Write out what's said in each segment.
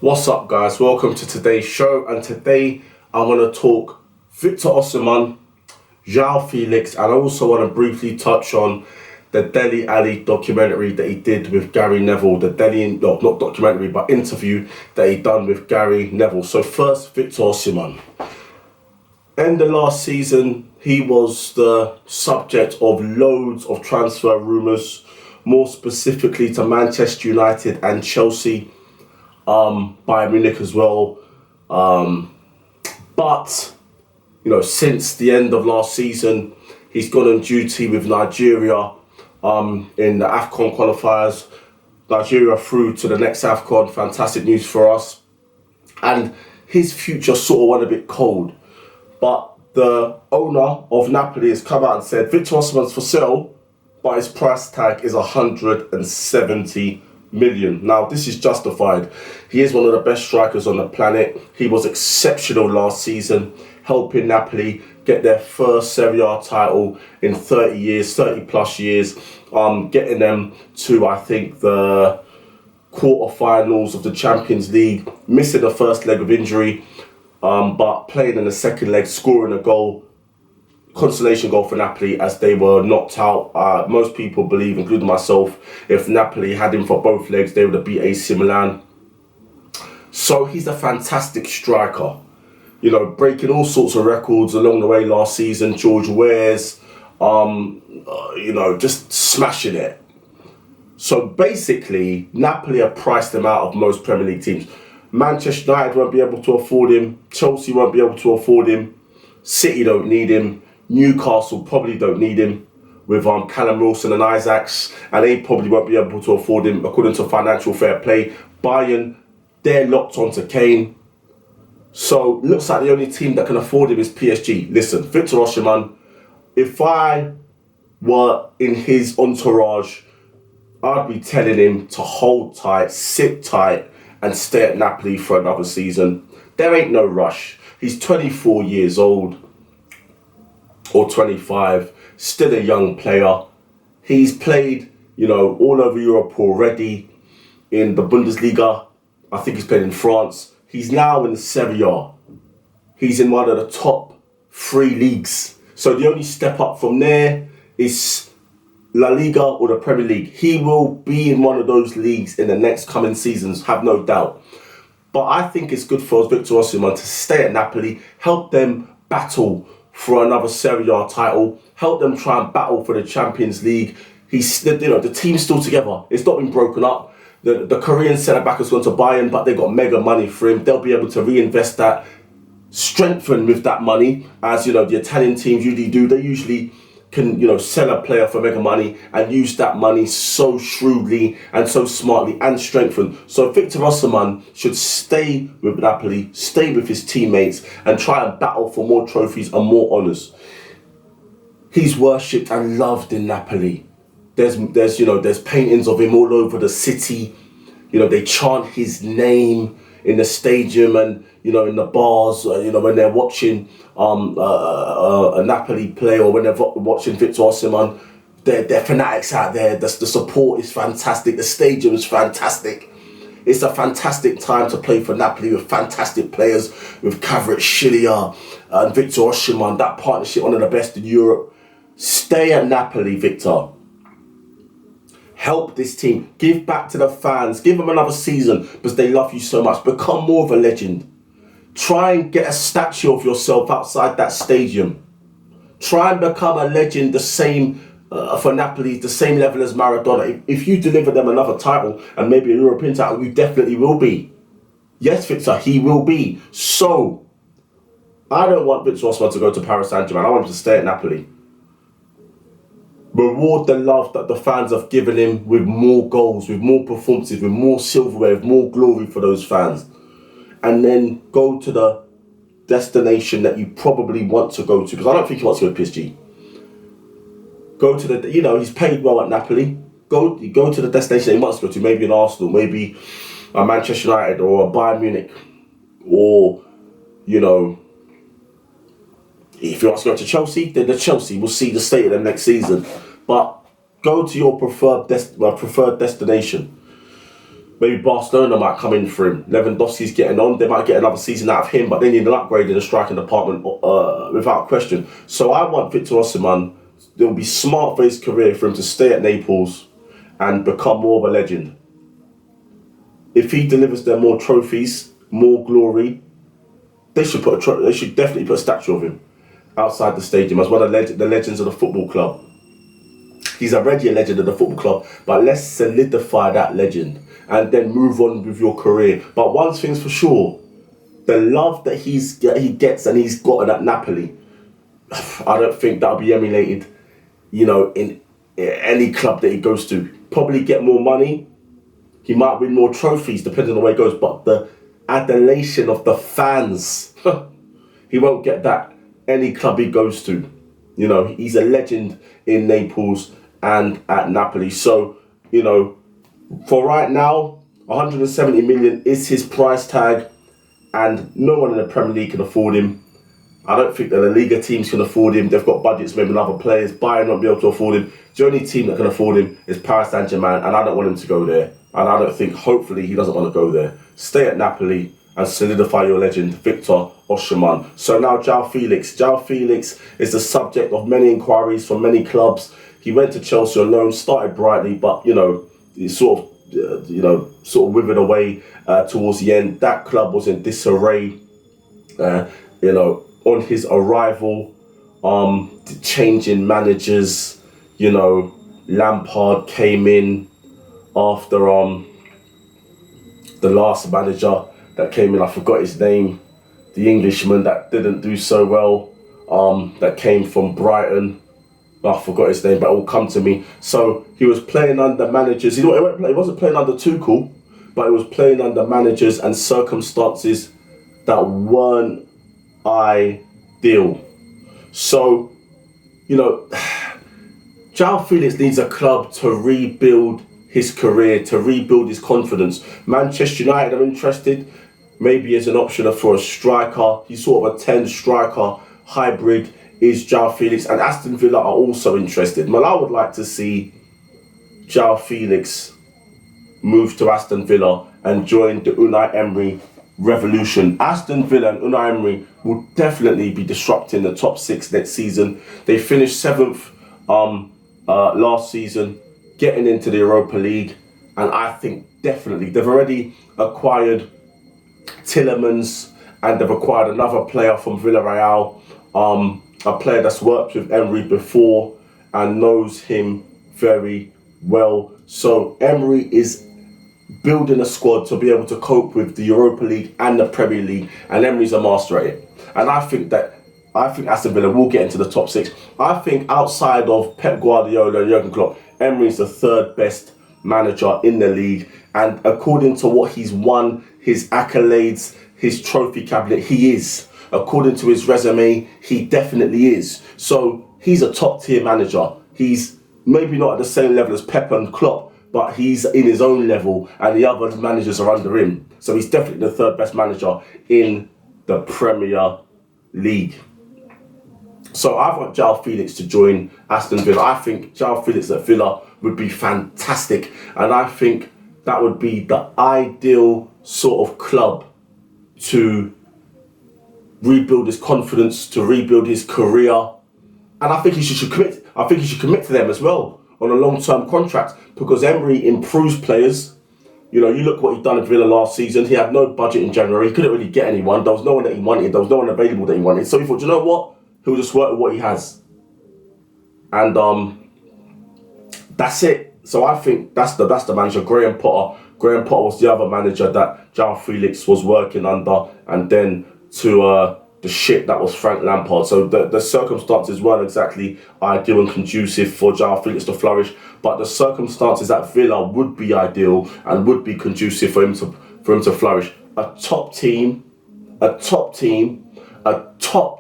What's up, guys? Welcome to today's show, and today I want to talk Victor Osimhen, Joao Felix, and I also want to briefly touch on the Dele Alli documentary that he did with Gary Neville, not documentary, but interview that he done with Gary Neville. So first, Victor Osimhen. In the last season, he was the subject of loads of transfer rumours, more specifically to Manchester United and Chelsea, Bayern Munich as well. But since the end of last season, he's gone on duty with Nigeria in the AFCON qualifiers. Nigeria through to the next AFCON. Fantastic news for us. And his future sort of went a bit cold. But the owner of Napoli has come out and said Victor Osimhen's for sale, but his price tag is 170 million. Now, this is justified. He is one of the best strikers on the planet. He was exceptional last season, helping Napoli get their first Serie A title in 30 plus years, getting them to, I think, the quarterfinals of the Champions League, missing the first leg of injury, but playing in the second leg, scoring a goal, consolation goal for Napoli as they were knocked out. Most people believe, including myself, if Napoli had him for both legs, they would have beat AC Milan. So he's a fantastic striker, breaking all sorts of records along the way last season. George Wares, just smashing it. So basically, Napoli have priced him out of most Premier League teams. Manchester United won't be able to afford him. Chelsea won't be able to afford him. City don't need him. Newcastle probably don't need him with Callum Wilson and Isaacs, and they probably won't be able to afford him according to financial fair play. Bayern, they're locked onto Kane. So looks like the only team that can afford him is PSG. Listen, Victor Osimhen, if I were in his entourage, I'd be telling him to hold tight, sit tight, and stay at Napoli for another season. There ain't no rush. He's 24 years old, or 25, still a young player. He's played, all over Europe already. In the Bundesliga, I think he's played in France. He's now in the Serie A. He's in one of the top 3 leagues. So the only step up from there is La Liga or the Premier League. He will be in one of those leagues in the next coming seasons, have no doubt. But I think it's good for Victor Osimhen to stay at Napoli, help them battle for another Serie A title, help them try and battle for the Champions League. The team's still together. It's not been broken up. The Korean centre-back has gone to Bayern, but they got mega money for him. They'll be able to reinvest that, strengthen with that money, as the Italian teams usually do. They usually can sell a player for mega money and use that money so shrewdly and so smartly and strengthen. So Victor Osimhen should stay with Napoli, stay with his teammates, and try and battle for more trophies and more honours. He's worshipped and loved in Napoli. There's paintings of him all over the city. They chant his name in the stadium and in the bars, when they're watching a Napoli play, or when they're watching Victor Osimhen, they're fanatics out there. The support is fantastic. The stadium is fantastic. It's a fantastic time to play for Napoli with fantastic players, with Kvaratskhelia and Victor Osimhen. That partnership, one of the best in Europe. Stay at Napoli, Victor. Help this team. Give back to the fans. Give them another season because they love you so much. Become more of a legend. Try and get a statue of yourself outside that stadium. Try and become a legend the same for Napoli, the same level as Maradona. If you deliver them another title and maybe a European title, you definitely will be. Yes, Victor, he will be. So, I don't want Victor Osimhen to go to Paris Saint-Germain. I want him to stay at Napoli. Reward the love that the fans have given him with more goals, with more performances, with more silverware, with more glory for those fans. And then go to the destination that you probably want to go to. Because I don't think he wants to go to PSG. Go to the, he's paid well at Napoli. Go to the destination that he wants to go to. Maybe an Arsenal, maybe a Manchester United or a Bayern Munich. Or, if he wants to go to Chelsea, then the Chelsea will see the state of them next season. But go to your preferred destination. Maybe Barcelona might come in for him. Lewandowski's getting on. They might get another season out of him, but they need an upgrade in the striking department without question. So I want Victor Osimhen. It will be smart for his career for him to stay at Naples and become more of a legend. If he delivers them more trophies, more glory, they should definitely put a statue of him outside the stadium as one of the legends of the football club. He's already a legend of the football club, but let's solidify that legend and then move on with your career. But one thing's for sure, the love that he gets and he's gotten at Napoli, I don't think that'll be emulated, in any club that he goes to. Probably get more money. He might win more trophies depending on the way it goes, but the adulation of the fans, he won't get that any club he goes to. He's a legend in Naples and at Napoli. So, for right now, 170 million is his price tag, and no one in the Premier League can afford him. I don't think that the Liga teams can afford him. They've got budgets, maybe other players. Bayern won't be able to afford him. The only team that can afford him is Paris Saint-Germain, and I don't want him to go there. And I don't think, hopefully, he doesn't want to go there. Stay at Napoli and solidify your legend, Victor Osimhen. So now Joao Felix. Joao Felix is the subject of many inquiries from many clubs. He went to Chelsea on loan, started brightly, but, he sort of withered away towards the end. That club was in disarray, on his arrival, changing managers, Lampard came in after the last manager that came in, I forgot his name, the Englishman that didn't do so well, that came from Brighton, I forgot his name, but it will come to me. So he was playing under managers, he wasn't playing under Tuchel, but he was playing under managers and circumstances that weren't ideal. So, Joao Felix needs a club to rebuild his career, to rebuild his confidence. Manchester United are interested, maybe as an option for a striker. He's sort of a 10 striker hybrid is Joao Felix, and Aston Villa are also interested. Well, I would like to see Joao Felix move to Aston Villa and join the Unai Emery revolution. Aston Villa and Unai Emery will definitely be disrupting the top 6 next season. They finished 7th last season, getting into the Europa League, and I think definitely they've already acquired Tillemans, and they've acquired another player from Villarreal, a player that's worked with Emery before and knows him very well. So Emery is building a squad to be able to cope with the Europa League and the Premier League, and Emery's a master at it. And I think Aston Villa will get into the top 6. I think outside of Pep Guardiola and Jurgen Klopp, Emery's the 3rd best manager in the league, and according to what he's won, his accolades, his trophy cabinet, he is. According to his resume, he definitely is. So he's a top tier manager. He's maybe not at the same level as Pep and Klopp, but he's in his own level, and the other managers are under him. So he's definitely the 3rd best manager in the Premier League. So I want Joao Felix to join Aston Villa. I think Joao Felix at Villa would be fantastic, and I think that would be the ideal sort of club to rebuild his confidence, to rebuild his career, and I think he should commit. I think he should commit to them as well on a long-term contract, because Emery improves players. You look what he done at Villa last season. He had no budget in January. He couldn't really get anyone. There was no one that he wanted. There was no one available that he wanted. So he thought, you know what? He'll just work with what he has. And that's it. So I think that's the manager, Graham Potter. Graham Potter was the other manager that Joao Felix was working under, and then to the shit that was Frank Lampard. So the circumstances weren't exactly ideal and conducive for Joao Felix to flourish, but the circumstances at Villa would be ideal and would be conducive for him to flourish. A top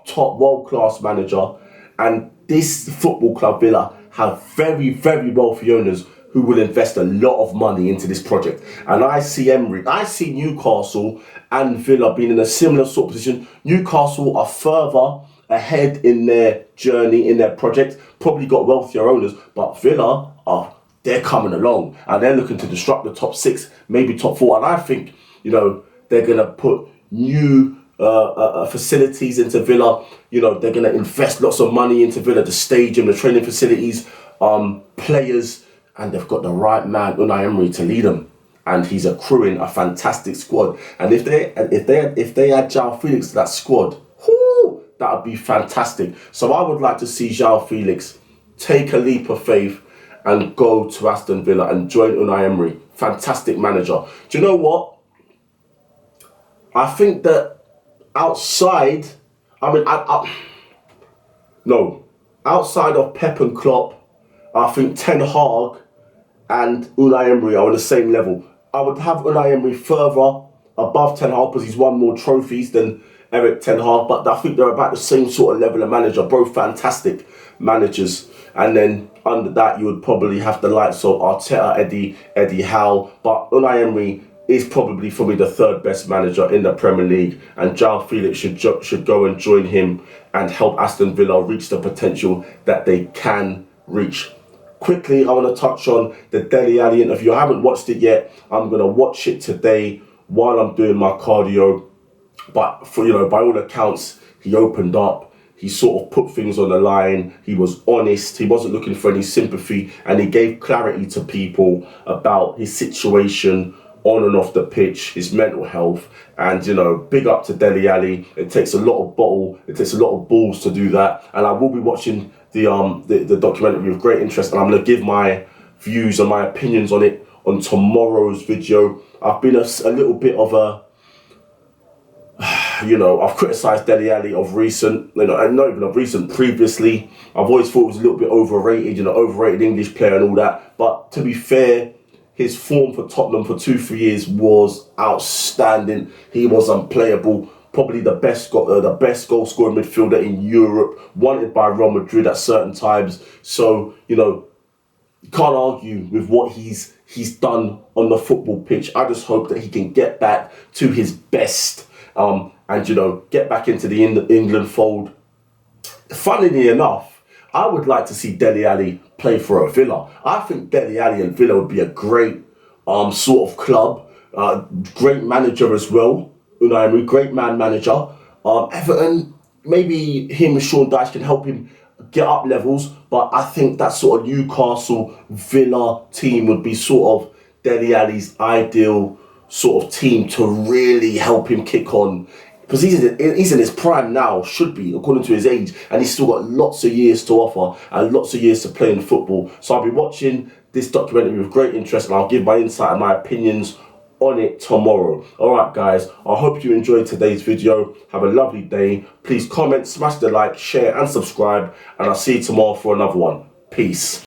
top world-class manager, and this football club Villa have very, very wealthy owners who will invest a lot of money into this project. And I see Newcastle and Villa being in a similar sort of position. Newcastle are further ahead in their journey, in their project, probably got wealthier owners, but Villa are they're coming along and they're looking to disrupt the top 6, maybe top 4. And I think, you know, they're going to put new facilities into Villa. You know, they're going to invest lots of money into Villa, the stadium, the training facilities, players, and they've got the right man, Unai Emery, to lead them. And he's accruing a fantastic squad. And if they add Joao Felix to that squad, that would be fantastic. So I would like to see Joao Felix take a leap of faith and go to Aston Villa and join Unai Emery. Fantastic manager. Do you know what? I think that outside, outside of Pep and Klopp, I think Ten Hag and Unai Emery are on the same level. I would have Unai Emery further above Ten Hag because he's won more trophies than Eric Ten Hag, but I think they're about the same sort of level of manager, both fantastic managers. And then under that, you would probably have the likes of Arteta, Eddie Howe, but Unai Emery is probably for me the third best manager in the Premier League, and Joao Felix should go and join him and help Aston Villa reach the potential that they can reach. Quickly, I want to touch on the Dele Alli interview. I haven't watched it yet. I'm going to watch it today while I'm doing my cardio. But by all accounts, he opened up. He sort of put things on the line. He was honest. He wasn't looking for any sympathy, and he gave clarity to people about his situation on and off the pitch, his mental health. And big up to Dele Alli. It takes a lot of balls to do that. And I will be watching the documentary with great interest, and I'm going to give my views and my opinions on it on tomorrow's video. I've been a little bit of a I've criticised Dele Alli of recent, and not even of recent, previously. I've always thought it was a little bit overrated, overrated English player and all that. But to be fair, his form for Tottenham for 2-3 years was outstanding. He was unplayable. Probably the best goal scoring midfielder in Europe, wanted by Real Madrid at certain times. So, you can't argue with what he's done on the football pitch. I just hope that he can get back to his best. And get back into the England fold. Funnily enough, I would like to see Dele Alli play for a Villa. I think Dele Alli and Villa would be a great sort of club. Great manager as well. Unai Emery, great manager. Everton, maybe him and Sean Dyche can help him get up levels. But I think that sort of Newcastle Villa team would be sort of Dele Alli's ideal sort of team to really help him kick on, because he's in his prime now, should be, according to his age, and he's still got lots of years to offer and lots of years to play in football. So I'll be watching this documentary with great interest, and I'll give my insight and my opinions on it tomorrow. Alright guys, I hope you enjoyed today's video. Have a lovely day. Please comment, smash the like, share and subscribe, and I'll see you tomorrow for another one. Peace.